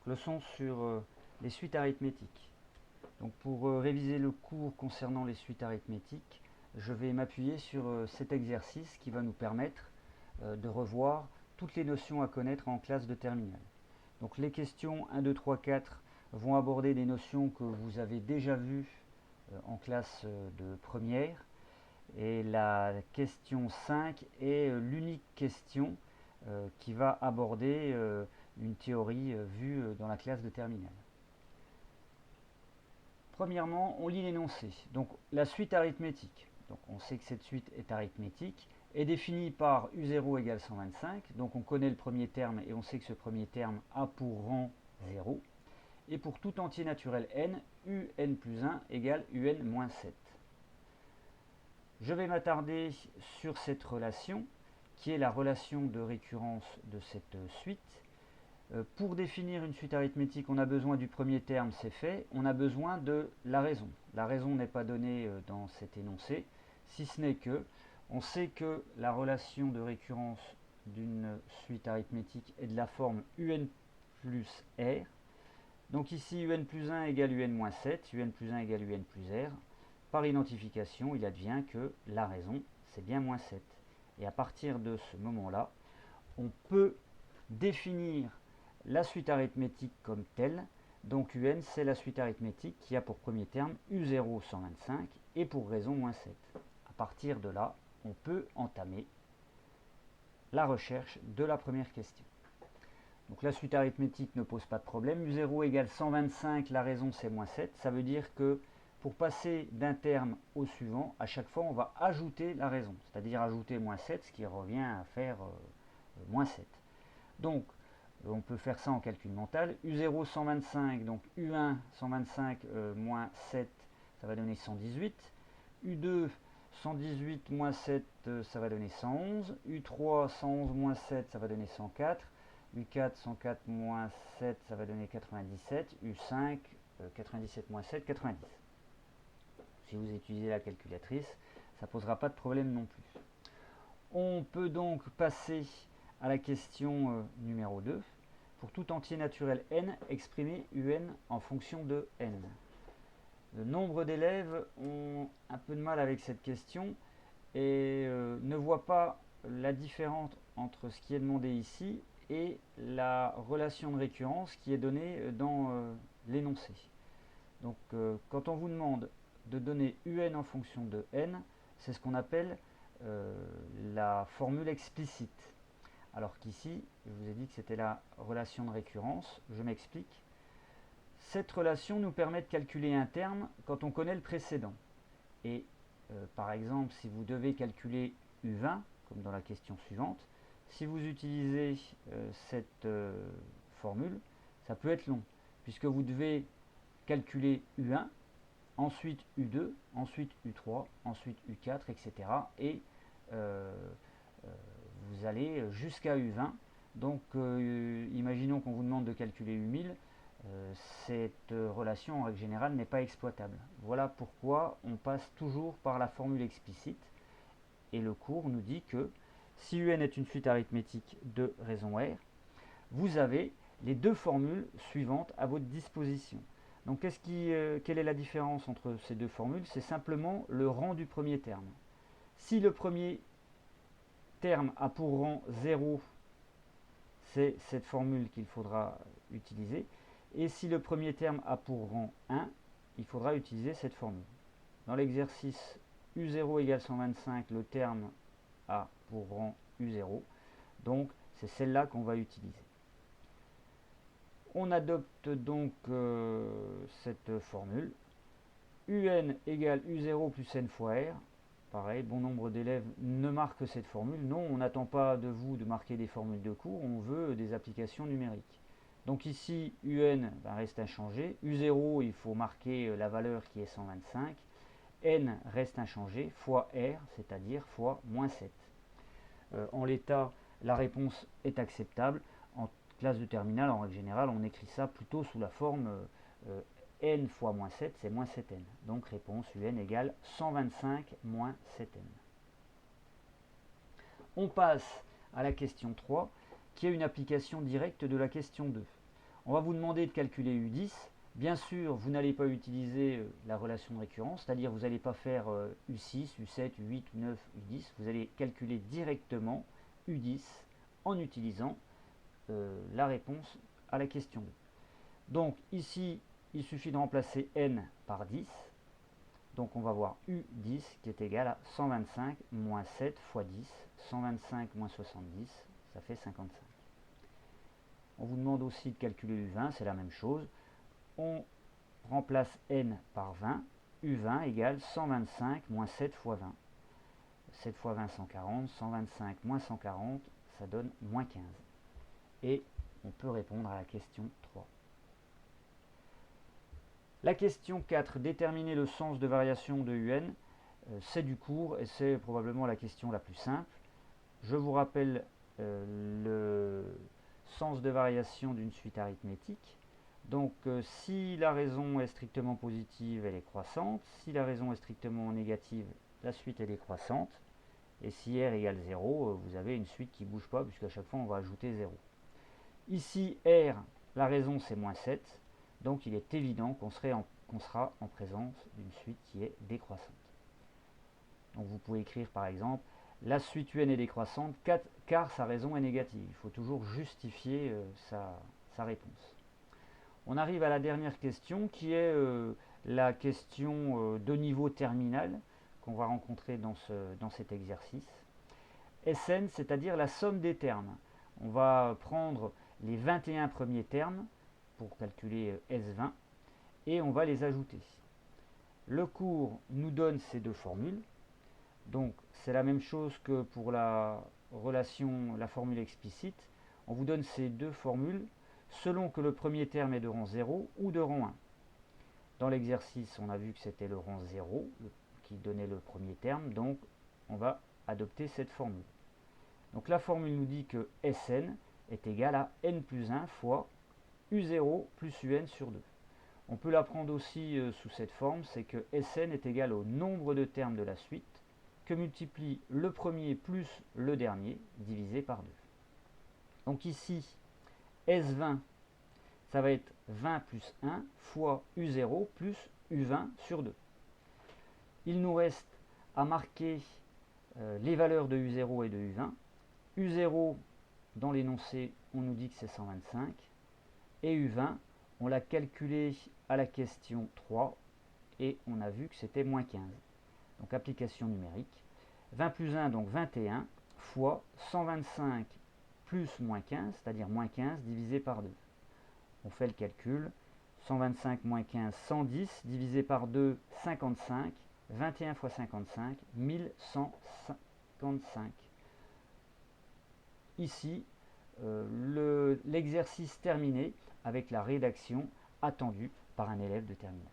Leçon sur les suites arithmétiques. Donc pour réviser le cours concernant les suites arithmétiques, je vais m'appuyer sur cet exercice qui va nous permettre de revoir toutes les notions à connaître en classe de terminale. Donc les questions 1, 2, 3, 4 vont aborder des notions que vous avez déjà vues en classe de première. Et la question 5 est l'unique question qui va aborder une théorie vue dans la classe de terminale. Premièrement, on lit l'énoncé. Donc la suite arithmétique. Donc on sait que cette suite est arithmétique, est définie par U0 égale 125. Donc on connaît le premier terme et on sait que ce premier terme a pour rang 0. Et pour tout entier naturel n, un plus 1 égale un moins 7. Je vais m'attarder sur cette relation, qui est la relation de récurrence de cette suite. Pour définir une suite arithmétique, on a besoin du premier terme, c'est fait. On a besoin de la raison. La raison n'est pas donnée dans cet énoncé, si ce n'est que on sait que la relation de récurrence d'une suite arithmétique est de la forme un plus r. Donc ici, un plus 1 égale un moins 7, un plus 1 égale un plus r. Par identification, il advient que la raison, c'est bien moins 7. Et à partir de ce moment-là, on peut définir la suite arithmétique comme telle. Donc un, c'est la suite arithmétique qui a pour premier terme U0 125 et pour raison moins 7. À partir de là, on peut entamer la recherche de la première question. Donc la suite arithmétique ne pose pas de problème. U0 égale 125, la raison c'est moins 7. Ça veut dire que pour passer d'un terme au suivant, à chaque fois on va ajouter la raison, c'est-à-dire ajouter moins 7, ce qui revient à faire moins 7. Donc on peut faire ça en calcul mental. U0 125, donc U1 125 moins 7, ça va donner 118. U2 118 moins 7, ça va donner 111. U3 111 moins 7, ça va donner 104. U4 104 moins 7, ça va donner 97. U5 97 moins 7, 90. Si vous utilisez la calculatrice, ça ne posera pas de problème non plus. On peut donc passer à la question numéro 2. Pour tout entier naturel n, exprimer un en fonction de n. Le nombre d'élèves ont un peu de mal avec cette question et ne voient pas la différence entre ce qui est demandé ici et la relation de récurrence qui est donnée dans l'énoncé. Donc quand on vous demande de donner un en fonction de n, c'est ce qu'on appelle la formule explicite. Alors qu'ici, je vous ai dit que c'était la relation de récurrence. Je m'explique. Cette relation nous permet de calculer un terme quand on connaît le précédent. Et par exemple, si vous devez calculer U20, comme dans la question suivante, si vous utilisez cette formule, ça peut être long, puisque vous devez calculer U1, ensuite U2, ensuite U3, ensuite U4, etc. Et vous allez jusqu'à U20. Donc imaginons qu'on vous demande de calculer U1000, cette relation en règle générale n'est pas exploitable. Voilà pourquoi on passe toujours par la formule explicite et le cours nous dit que si un est une suite arithmétique de raison R, vous avez les deux formules suivantes à votre disposition. Donc quelle est la différence entre ces deux formules? C'est simplement le rang du premier terme. Si le premier terme a pour rang 0, c'est cette formule qu'il faudra utiliser. Et si le premier terme a pour rang 1, il faudra utiliser cette formule. Dans l'exercice U0 égale 125, le terme a pour rang U0. Donc c'est celle-là qu'on va utiliser. On adopte donc cette formule. Un égale U0 plus n fois R. Pareil, bon nombre d'élèves ne marquent cette formule. Non, on n'attend pas de vous de marquer des formules de cours, on veut des applications numériques. Donc ici, un reste inchangé. U0, il faut marquer la valeur qui est 125. N reste inchangé, fois R, c'est-à-dire fois moins 7. En l'état, la réponse est acceptable. En classe de terminale, en règle générale, on écrit ça plutôt sous la forme n fois moins 7, c'est moins 7n. Donc réponse un égale 125 moins 7n. On passe à la question 3, qui est une application directe de la question 2. On va vous demander de calculer U10. Bien sûr, vous n'allez pas utiliser la relation de récurrence, c'est-à-dire vous n'allez pas faire U6, U7, U8, U9, U10. Vous allez calculer directement U10 en utilisant la réponse à la question 2. Donc ici, il suffit de remplacer n par 10. Donc on va voir U10 qui est égal à 125 moins 7 fois 10. 125 moins 70, ça fait 55. On vous demande aussi de calculer U20, c'est la même chose. On remplace n par 20. U20 égale 125 moins 7 fois 20. 7 fois 20, 140. 125 moins 140, ça donne moins 15. Et on peut répondre à la question 3. La question 4, déterminer le sens de variation de UN, c'est du cours et c'est probablement la question la plus simple. Je vous rappelle le sens de variation d'une suite arithmétique. Donc si la raison est strictement positive, elle est croissante. Si la raison est strictement négative, la suite est décroissante. Et si R égale 0, vous avez une suite qui ne bouge pas, puisqu'à chaque fois on va ajouter 0. Ici, R, la raison c'est moins 7. Donc il est évident qu'on sera en présence d'une suite qui est décroissante. Donc vous pouvez écrire par exemple, la suite UN est décroissante car sa raison est négative. Il faut toujours justifier sa réponse. On arrive à la dernière question qui est la question de niveau terminal qu'on va rencontrer dans cet exercice. Sn, c'est-à-dire la somme des termes. On va prendre les 21 premiers termes pour calculer S20 et on va les ajouter. Le cours nous donne ces deux formules. Donc c'est la même chose que pour la formule explicite. On vous donne ces deux formules selon que le premier terme est de rang 0 ou de rang 1. Dans l'exercice, on a vu que c'était le rang 0 qui donnait le premier terme, donc on va adopter cette formule. Donc la formule nous dit que Sn est égal à n plus 1 fois U0 plus Un sur 2. On peut la prendre aussi sous cette forme, c'est que Sn est égal au nombre de termes de la suite que multiplie le premier plus le dernier divisé par 2. Donc ici, S20, ça va être 20 plus 1 fois U0 plus U20 sur 2. Il nous reste à marquer les valeurs de U0 et de U20. U0, dans l'énoncé, on nous dit que c'est 125. Et U20, on l'a calculé à la question 3 et on a vu que c'était moins 15. Donc application numérique. 20 plus 1, donc 21, fois 125 plus moins 15, c'est-à-dire moins 15 divisé par 2. On fait le calcul. 125 moins 15, 110, divisé par 2, 55. 21 fois 55, 1155. Ici, l'exercice terminé avec la rédaction attendue par un élève de terminale.